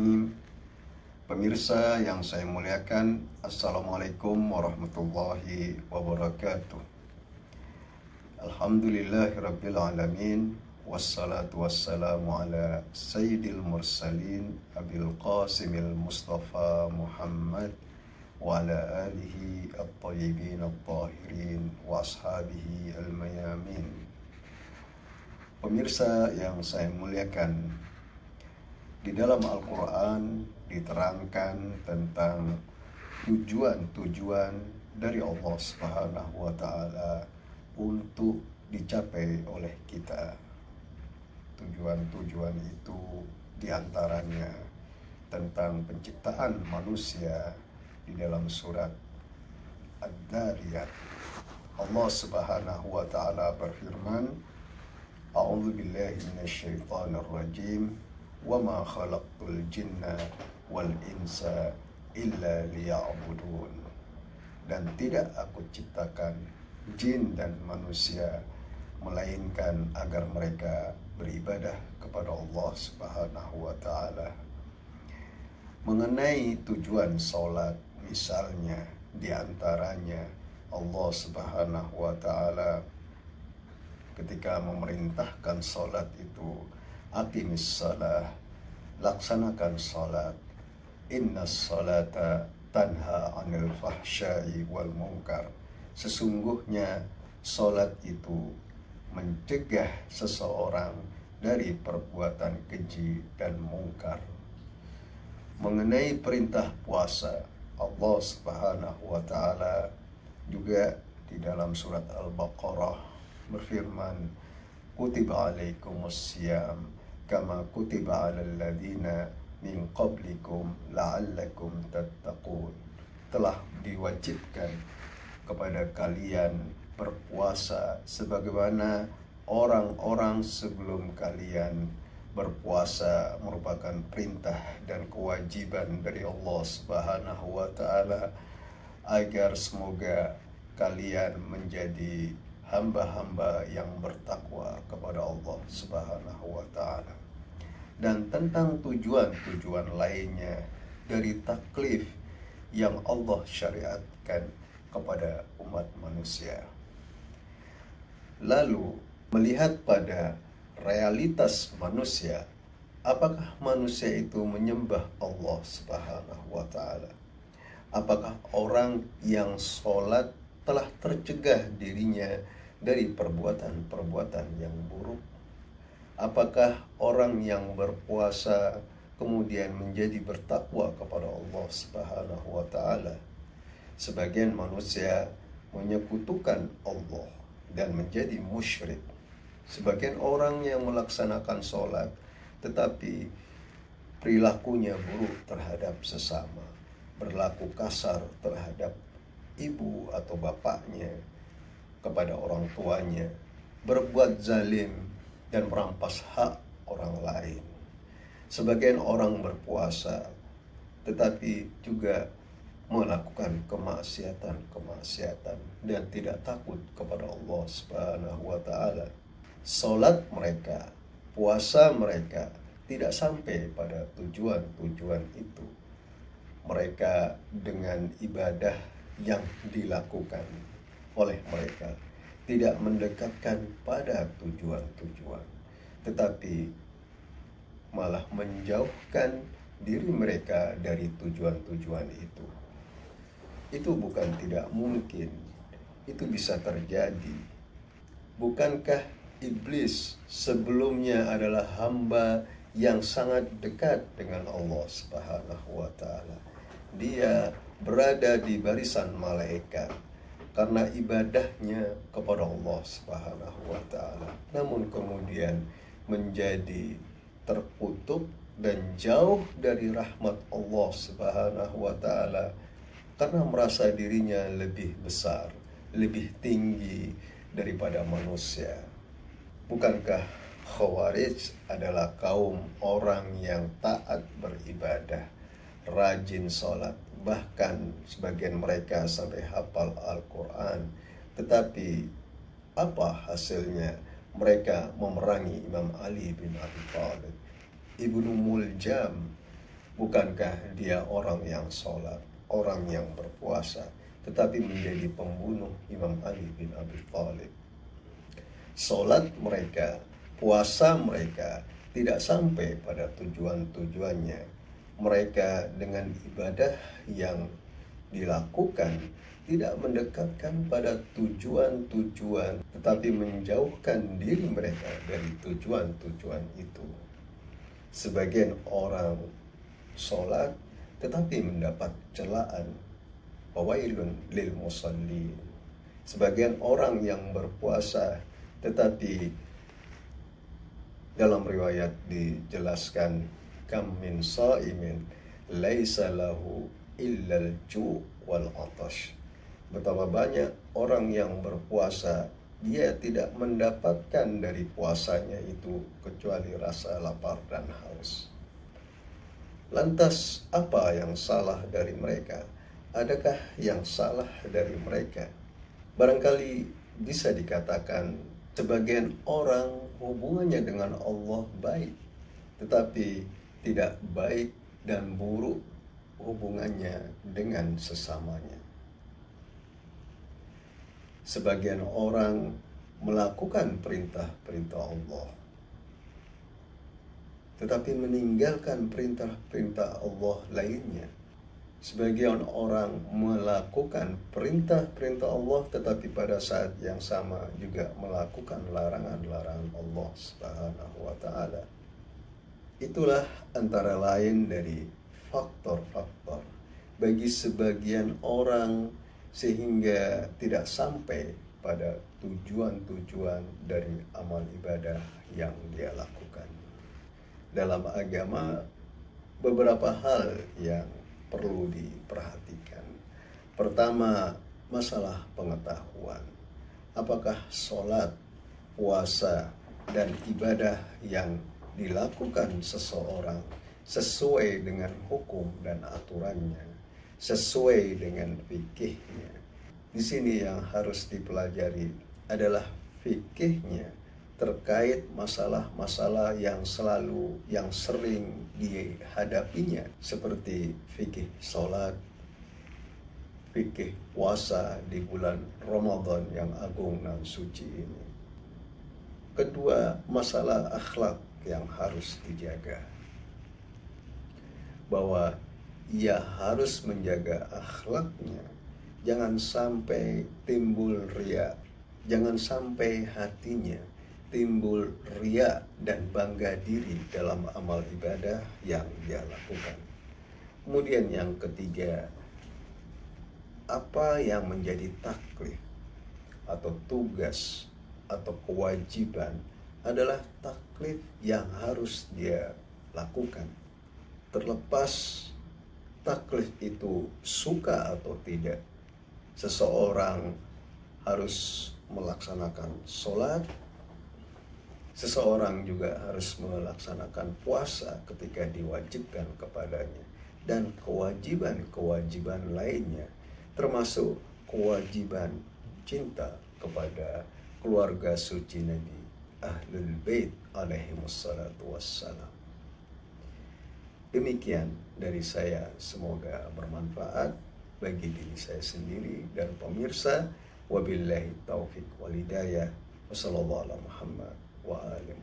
Bismillahirrahmanirrahim. Pemirsa yang saya muliakan, Assalamualaikum warahmatullahi wabarakatuh. Alhamdulillahirabbil alamin, wassalatu wassalamu ala sayyidil mursalin Abil Qasimil Mustafa Muhammad wa ala alihi at-tayyibin at-tahirin wa ashabihi al-mayamin. Pemirsa yang saya muliakan, di dalam Al-Quran diterangkan tentang tujuan-tujuan dari Allah Subhanahu wa Ta'ala untuk dicapai oleh kita. Tujuan-tujuan itu diantaranya tentang penciptaan manusia di dalam surat Ad-Dariyat. Allah Subhanahu wa Ta'ala berfirman, A'udzu billahi minasyaitonir rajim. Wa ma khalaqtul jinna wal insa illa liya'budun. Dan tidak aku ciptakan jin dan manusia melainkan agar mereka beribadah kepada Allah Subhanahu wa Ta'ala. Mengenai tujuan salat, misalnya diantaranya Allah Subhanahu wa Ta'ala ketika memerintahkan salat itu, aqimis salah, laksanakan salat, innas salata tanha 'anil fahsya'i wal munkar. Sesungguhnya salat itu mencegah seseorang dari perbuatan keji dan mungkar. Mengenai perintah puasa, Allah Subhanahu wa Ta'ala juga di dalam surat Al-Baqarah berfirman, kutiba alaikumusiyam kama kutiba alal ladina min qablikum la'allakum tattaqun. Telah diwajibkan kepada kalian berpuasa sebagaimana orang-orang sebelum kalian. Berpuasa merupakan perintah dan kewajiban dari Allah Subhanahu wa Ta'ala agar semoga kalian menjadi hamba-hamba yang bertakwa kepada Allah Subhanahu wa Ta'ala. Dan tentang tujuan-tujuan lainnya dari taklif yang Allah syariatkan kepada umat manusia. Lalu melihat pada realitas manusia, apakah manusia itu menyembah Allah Subhanahu wa Ta'ala? Apakah orang yang sholat telah tercegah dirinya dari perbuatan-perbuatan yang buruk? Apakah orang yang berpuasa kemudian menjadi bertakwa kepada Allah Subhanahu wa Ta'ala? Sebagian manusia menyekutukan Allah dan menjadi musyrik. Sebagian orang yang melaksanakan sholat tetapi perilakunya buruk terhadap sesama, berlaku kasar terhadap ibu atau bapaknya, kepada orang tuanya, berbuat zalim dan merampas hak orang lain. Sebagian orang berpuasa tetapi juga melakukan kemaksiatan dan tidak takut kepada Allah Subhanahu wa Ta'ala. Salat mereka, puasa mereka tidak sampai pada tujuan-tujuan itu. Mereka dengan ibadah yang dilakukan oleh mereka tidak mendekatkan pada tujuan-tujuan, tetapi malah menjauhkan diri mereka dari tujuan-tujuan itu. Itu bukan tidak mungkin, itu bisa terjadi. Bukankah iblis sebelumnya adalah hamba yang sangat dekat dengan Allah Subhanahu wa Ta'ala? Dia berada di barisan malaikat karena ibadahnya kepada Allah Subhanahu wa Ta'ala. Namun kemudian menjadi terkutuk dan jauh dari rahmat Allah Subhanahu wa Ta'ala karena merasa dirinya lebih besar, lebih tinggi daripada manusia. Bukankah Khawarij adalah kaum orang yang taat beribadah, rajin sholat, bahkan sebagian mereka sampai hafal Al-Quran, tetapi apa hasilnya? Mereka memerangi Imam Ali bin Abi Thalib, Ibnu Muljam, Bukankah dia orang yang sholat, orang yang berpuasa, tetapi menjadi pembunuh Imam Ali bin Abi Thalib? Sholat mereka, puasa mereka tidak sampai pada tujuan-tujuannya. Mereka dengan ibadah yang dilakukan tidak mendekatkan pada tujuan-tujuan, tetapi menjauhkan diri mereka dari tujuan-tujuan itu. Sebagian orang sholat tetapi mendapat celaan, wailun lil musallin. Sebagian orang yang berpuasa tetapi dalam riwayat dijelaskan, kam min shaimin laisa lahu illal ju' wal atash. Betapa banyak orang yang berpuasa, dia tidak mendapatkan dari puasanya itu kecuali rasa lapar dan haus. Lantas apa yang salah dari mereka? Adakah yang salah dari mereka? Barangkali bisa dikatakan sebagian orang hubungannya dengan Allah baik, tetapi tidak baik dan buruk hubungannya dengan sesamanya. Sebagian orang melakukan perintah-perintah Allah, tetapi meninggalkan perintah-perintah Allah lainnya. Sebagian orang melakukan perintah-perintah Allah, tetapi pada saat yang sama juga melakukan larangan-larangan Allah Subhanahu wa ta'ala. Itulah antara lain dari faktor-faktor bagi sebagian orang sehingga tidak sampai pada tujuan-tujuan dari amal ibadah yang dia lakukan. Dalam agama, beberapa hal yang perlu diperhatikan. Pertama, masalah pengetahuan. Apakah sholat, puasa, dan ibadah yang dilakukan seseorang sesuai dengan hukum dan aturannya, sesuai dengan fikihnya? Di sini yang harus dipelajari adalah fikihnya terkait masalah-masalah yang sering dihadapinya, seperti fikih sholat, fikih puasa di bulan Ramadan yang agung dan suci ini. Kedua, masalah akhlak yang harus dijaga, bahwa ia harus menjaga akhlaknya. Jangan sampai timbul riya, jangan sampai hatinya timbul riya dan bangga diri dalam amal ibadah yang dia lakukan. Kemudian yang ketiga, apa yang menjadi taklif atau tugas atau kewajiban adalah taklif yang harus dia lakukan. Terlepas taklif itu suka atau tidak, seseorang harus melaksanakan sholat, seseorang juga harus melaksanakan puasa ketika diwajibkan kepadanya, dan kewajiban-kewajiban lainnya, termasuk kewajiban cinta kepada keluarga suci Nabi Ahlul Bait alaihimussalatu wassalam. Demikian dari saya, semoga bermanfaat bagi diri saya sendiri dan pemirsa. Wabillahi taufiq wal hidayah. Wassallallahu ala Muhammad wa alihi